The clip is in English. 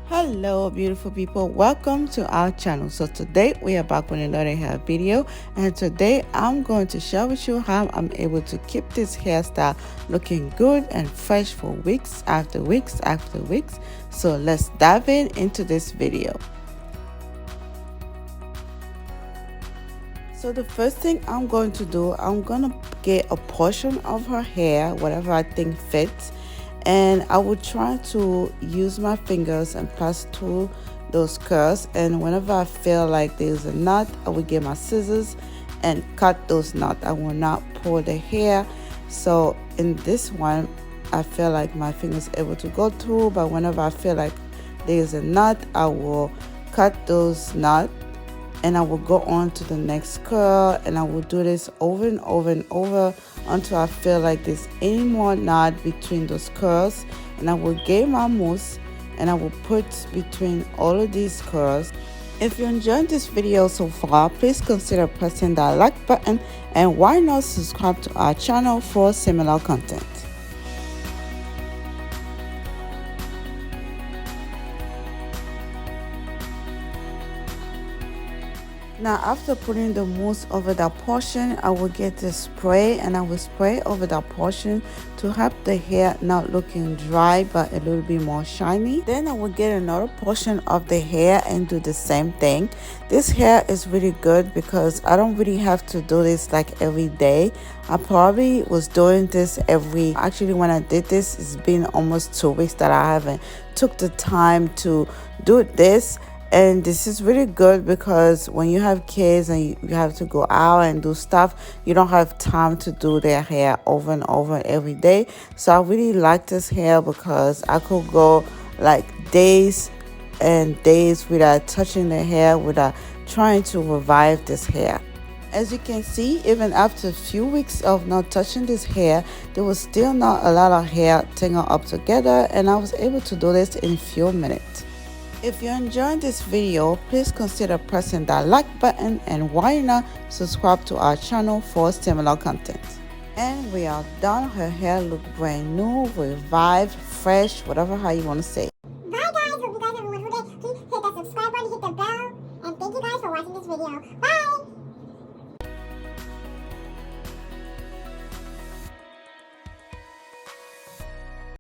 Hello beautiful people, welcome to our channel. So today we are back with another hair video, and today I'm going to share with you how I'm able to keep this hairstyle looking good and fresh for weeks after weeks after weeks. So let's dive into this video. So the first thing I'm going to do, I'm going to get a portion of her hair, whatever I think fits, and I will try to use my fingers and pass through those curls, and whenever I feel like there's a knot, I will get my scissors and cut those knots. I will not pull the hair. So in this one I feel like my fingers able to go through, but whenever I feel like there's a knot, I will cut those knots and I will go on to the next curl, and I will do this over and over and over until I feel like there's any more knot between those curls. And I will get my mousse and I will put between all of these curls. If you enjoyed this video so far, please consider pressing that like button, and why not subscribe to our channel for similar content. Now after putting the mousse over that portion, I will get the spray and I will spray over that portion to help the hair not looking dry but a little bit more shiny. Then I will get another portion of the hair and do the same thing. This hair is really good because I don't really have to do this like every day. I probably was doing this actually when I did this, it's been almost 2 weeks that I haven't took the time to do this. And this is really good because when you have kids and you have to go out and do stuff, you don't have time to do their hair over and over every day. So I really like this hair because I could go like days and days without touching the hair, without trying to revive this hair. As you can see, even after a few weeks of not touching this hair, there was still not a lot of hair tangled up together, and I was able to do this in a few minutes. If you're enjoying this video, please consider pressing that like button, and why not subscribe to our channel for similar content. And we are done. Her hair look brand new, revived, fresh, whatever how you want to say.